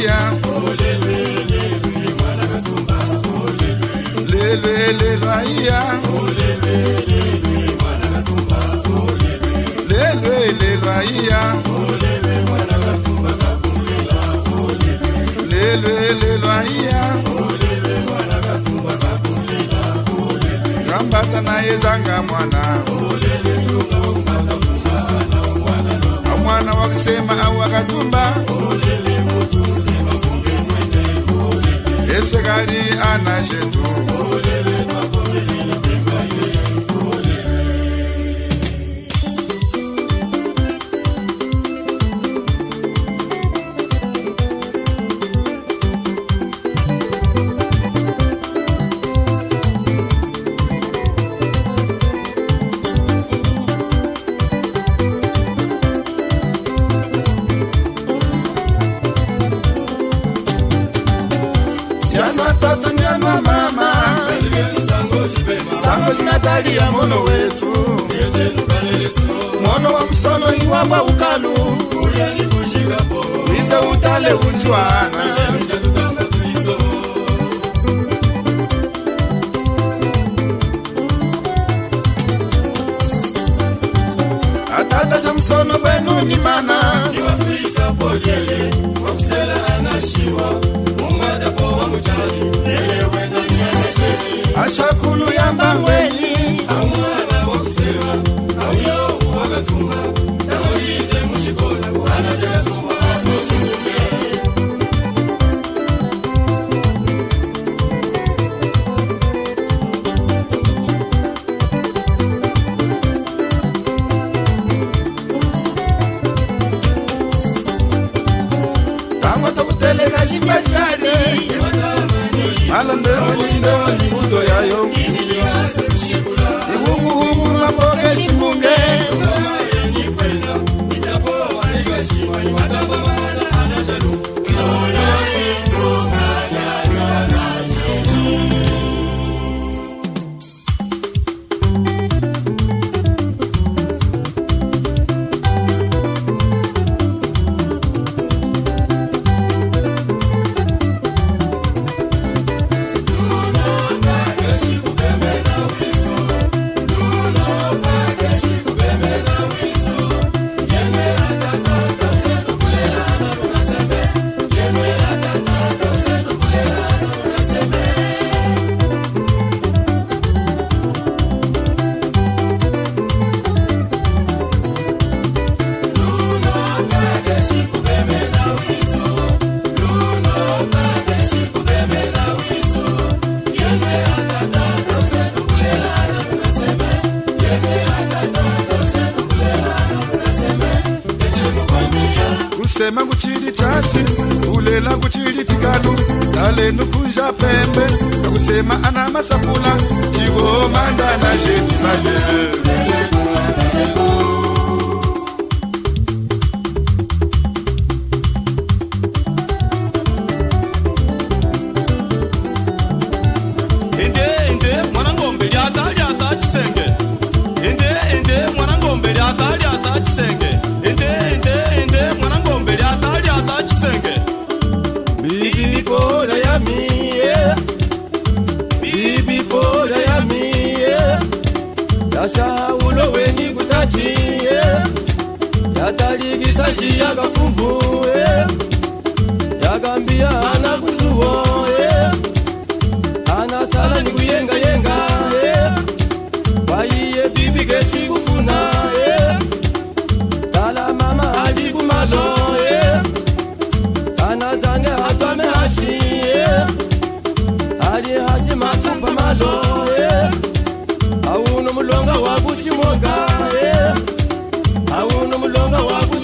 aiya lelwe aiya lelwe aiya lelwe aiya gambata naye zanga mwana mwana wakusema au wakatumba Yesu gali anashetu Sango Natalia mono wetu mono wa msono iwapa ukalu Wise utale unjuana Atata jamsono wenu ni mana Niwafisa pojele Wakusela anashiwa Mungada po wa mujali wenda Ashakulu yamba weni Amwana wakusema Awiyo wakatumba Namolize mshikola Anajela zuma Kamata kuteleka shimbashari Alandoni ndoni mudo yayo Iwumu mapoke shimunge Kusema kuchili tashi, ulela kuchili tikalu Dale nukunja pembe, kusema ana masapula Chigo manda na shetu maje Yasha ulo weni kutachi Yataligisa jia kafumbu Yagambia ana kuzuo Ana sala ni kuyenga yenga Waiye bibi geshi kufuna Tala mama hadi kumalo Ana zange hata mehashi Hadi hachi masamba malo Auno mulonga wakuchimoga Auno mulonga wakuchimoga